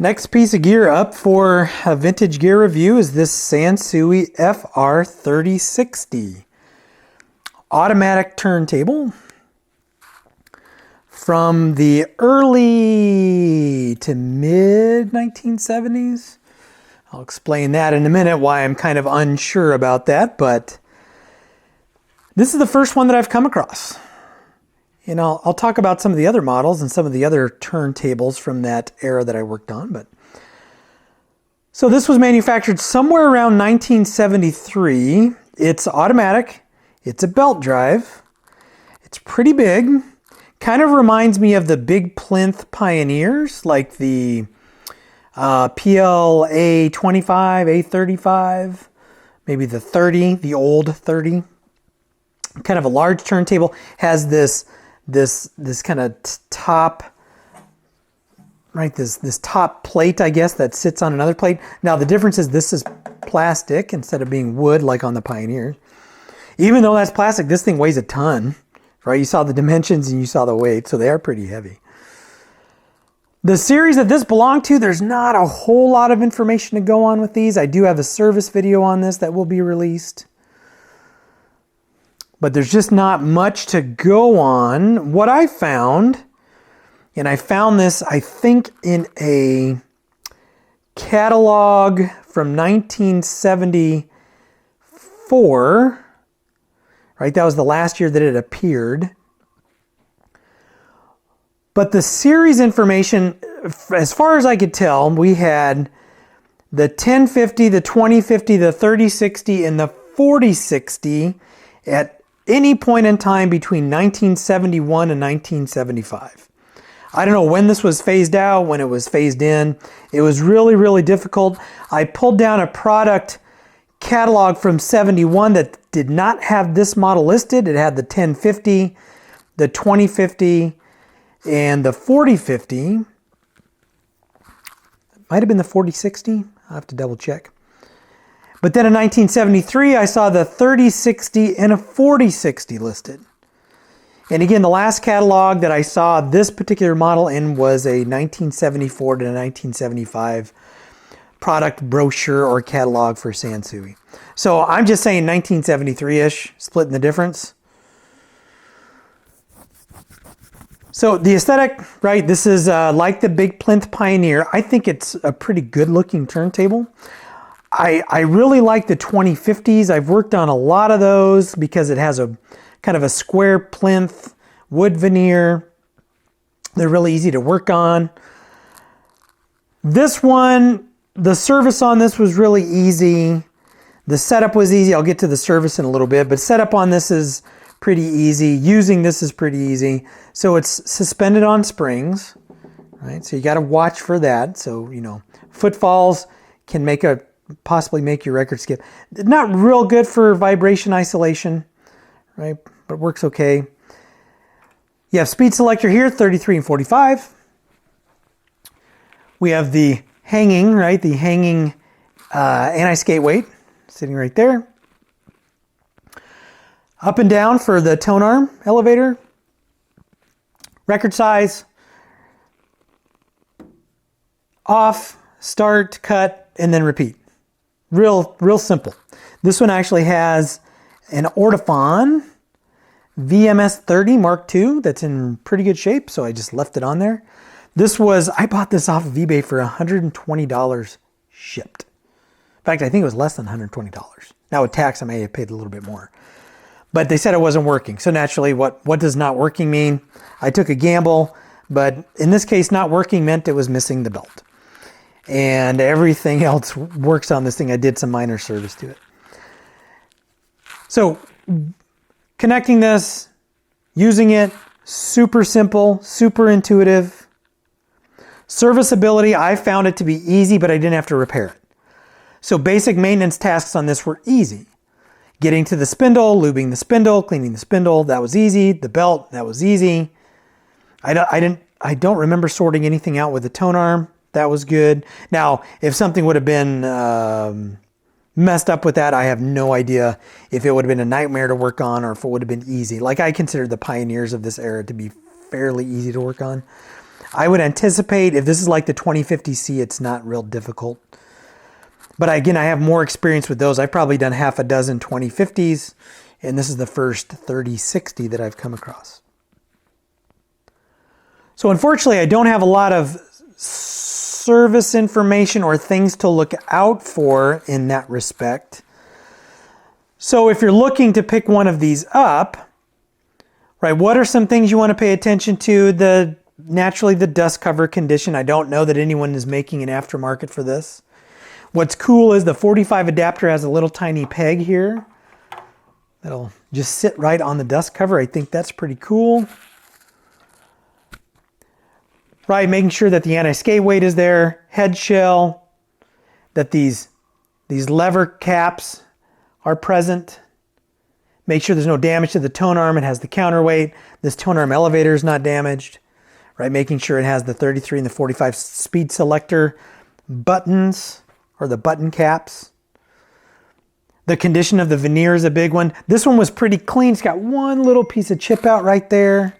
Next piece of gear up for a vintage gear review is this Sansui FR3060 automatic turntable from the early to mid 1970s. I'll explain that in a minute, why I'm kind of unsure about that, but this is the first one that I've come across. You know, I'll talk about some of the other models and some of the other turntables from that era that I worked on. But so this was manufactured somewhere around 1973. It's automatic. It's a belt drive. It's pretty big. Kind of reminds me of the big plinth Pioneers, like the PL A25, A35, maybe the 30, the old 30. Kind of a large turntable. Has this kind of top, right, this top plate, I guess, that sits on another plate. Now the difference is this is plastic instead of being wood like on the Pioneers. Even though that's plastic, this thing weighs a ton, right? You saw the dimensions and you saw the weight, so they are pretty heavy. The series that this belonged to, there's not a whole lot of information to go on with these. I do have a service video on this that will be released, but there's just not much to go on. What I found, and I found this, I think, in a catalog from 1974, right? That was the last year that it appeared. But the series information, as far as I could tell, we had the 1050, the 2050, the 3060, and the 4060 at any point in time between 1971 and 1975. I don't know when this was phased out, when it was phased in. It was really, really difficult. I pulled down a product catalog from 71 that did not have this model listed. It had the 1050, the 2050, and the 4050. It might have been the 4060. I'll have to double check. But then in 1973, I saw the 3060 and a 4060 listed. And again, the last catalog that I saw this particular model in was a 1974 to 1975 product brochure or catalog for Sansui. So I'm just saying 1973-ish, splitting the difference. So the aesthetic, right, this is like the big plinth Pioneer. I think it's a pretty good looking turntable. I really like the 2050s. I've worked on a lot of those because it has a kind of a square plinth wood veneer. They're really easy to work on. This one, the service on this was really easy. The setup was easy. I'll get to the service in a little bit, but setup on this is pretty easy. Using this is pretty easy. So it's suspended on springs, right? So you got to watch for that. So, you know, footfalls can possibly make your record skip. Not real good for vibration isolation, right? But works okay. You have speed selector here, 33 and 45. We have the hanging, right? The hanging anti-skate weight sitting right there. Up and down for the tone arm elevator. Record size. Off, start, cut, and then repeat. Real simple. This one actually has an Ortofon VMS 30 Mark II that's in pretty good shape, so I just left it on there. I bought this off of eBay for $120 shipped. In fact, I think it was less than $120. Now with tax, I may have paid a little bit more. But they said it wasn't working. So naturally, what does not working mean? I took a gamble, but in this case, not working meant it was missing the belt. And everything else works on this thing. I did some minor service to it. So connecting this, using it, super simple, super intuitive. Serviceability, I found it to be easy, but I didn't have to repair it. So basic maintenance tasks on this were easy. Getting to the spindle, lubing the spindle, cleaning the spindle, that was easy. The belt, that was easy. I don't remember sorting anything out with the tone arm. That was good. Now, if something would have been messed up with that, I have no idea if it would have been a nightmare to work on or if it would have been easy. Like, I consider the Pioneers of this era to be fairly easy to work on. I would anticipate if this is like the 2050C, it's not real difficult. But again, I have more experience with those. I've probably done half a dozen 2050s, and this is the first 3060 that I've come across. So unfortunately, I don't have a lot of service information or things to look out for in that respect. So if you're looking to pick one of these up, right, what are some things you want to pay attention to? Naturally, the dust cover condition. I don't know that anyone is making an aftermarket for this. What's cool is the 45 adapter has a little tiny peg here that'll just sit right on the dust cover. I think that's pretty cool. Right, making sure that the anti-skate weight is there, head shell, that these lever caps are present. Make sure there's no damage to the tone arm. It has the counterweight. This tone arm elevator is not damaged. Right, making sure it has the 33 and the 45 speed selector buttons, or the button caps. The condition of the veneer is a big one. This one was pretty clean. It's got one little piece of chip out right there.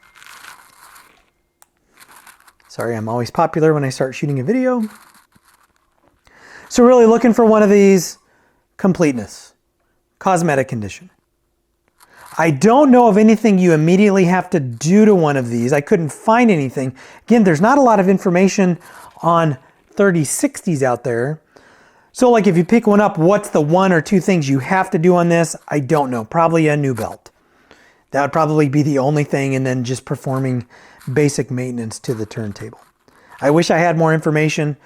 Sorry, I'm always popular when I start shooting a video. So really looking for one of these, completeness, cosmetic condition. I don't know of anything you immediately have to do to one of these. I couldn't find anything. Again, there's not a lot of information on 3060s out there. So like if you pick one up, what's the one or two things you have to do on this? I don't know. Probably a new belt. That would probably be the only thing, and then just performing basic maintenance to the turntable. I wish I had more information,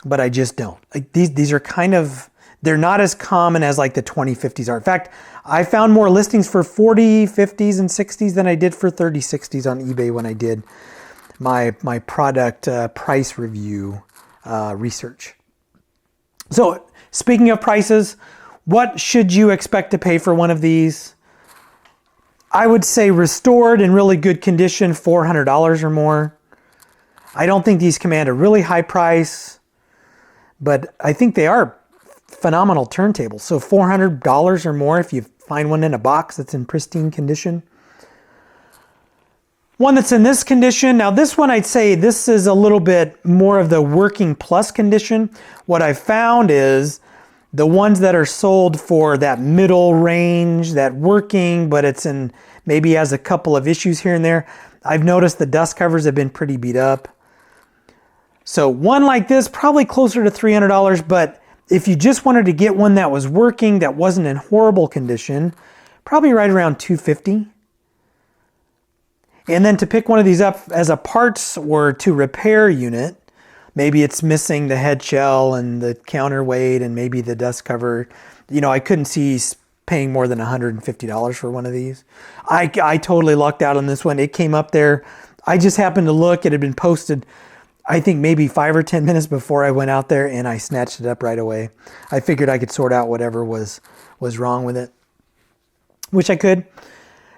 but I just don't. Like these are kind of, they're not as common as like the 2050s are. In fact, I found more listings for 40, 50s, and 60s than I did for 3060s on eBay when I did my product price review research. So speaking of prices, what should you expect to pay for one of these? I would say restored in really good condition, $400 or more. I don't think these command a really high price, but I think they are phenomenal turntables. So $400 or more if you find one in a box that's in pristine condition. One that's in this condition. Now this one, I'd say this is a little bit more of the working plus condition. What I found is the ones that are sold for that middle range, that working, but it's in, maybe has a couple of issues here and there. I've noticed the dust covers have been pretty beat up. So one like this, probably closer to $300, but if you just wanted to get one that was working, that wasn't in horrible condition, probably right around $250. And then to pick one of these up as a parts or to repair unit, maybe it's missing the head shell and the counterweight and maybe the dust cover. You know, I couldn't see paying more than $150 for one of these. I totally lucked out on this one. It came up there. I just happened to look. It had been posted, I think maybe 5 or 10 minutes before I went out there, and I snatched it up right away. I figured I could sort out whatever was wrong with it, which I could.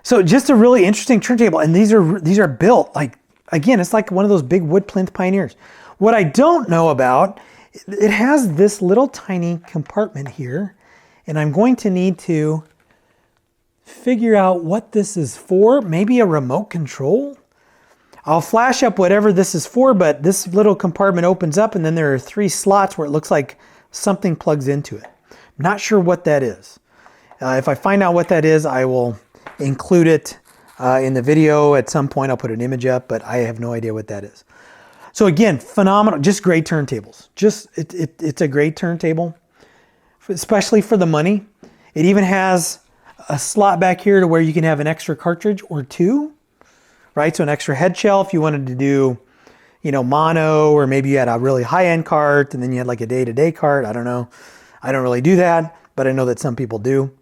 So just a really interesting turntable, and these are built like, again, it's like one of those big wood plinth Pioneers. What I don't know about, it has this little tiny compartment here, and I'm going to need to figure out what this is for. Maybe a remote control? I'll flash up whatever this is for, but this little compartment opens up, and then there are 3 slots where it looks like something plugs into it. I'm not sure what that is. If I find out what that is, I will include it in the video. At some point I'll put an image up, but I have no idea what that is. So again, phenomenal, just great turntables. It's a great turntable, especially for the money. It even has a slot back here to where you can have an extra cartridge or 2, right? So an extra head shell if you wanted to do, you know, mono, or maybe you had a really high-end cart and then you had like a day-to-day cart. I don't know. I don't really do that, but I know that some people do.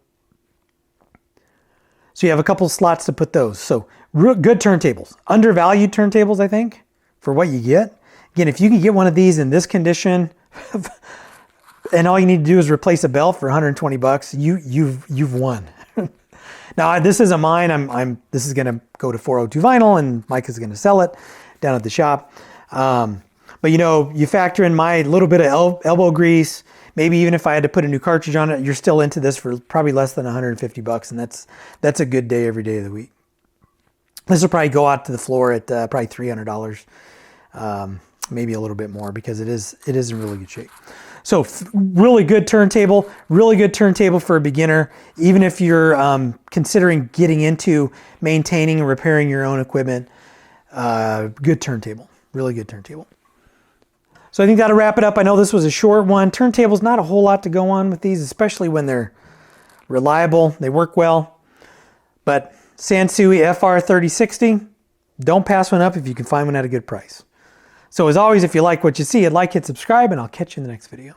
So you have a couple slots to put those. So good turntables, undervalued turntables, I think, for what you get. Again, if you can get one of these in this condition, and all you need to do is replace a belt for $120, you've won. Now this isn't mine. This is gonna go to 402 Vinyl, and Mike is gonna sell it down at the shop. But you know, you factor in my little bit of elbow grease. Maybe even if I had to put a new cartridge on it, you're still into this for probably less than $150, and that's a good day every day of the week. This will probably go out to the floor at probably $300 maybe a little bit more, because it is in really good shape. So really good turntable for a beginner, even if you're considering getting into maintaining and repairing your own equipment. Good turntable, really good turntable. So I think that'll wrap it up. I know this was a short one. Turntables, not a whole lot to go on with these, especially when they're reliable, they work well. But Sansui FR3060, don't pass one up if you can find one at a good price. So as always, if you like what you see, like, hit subscribe, and I'll catch you in the next video.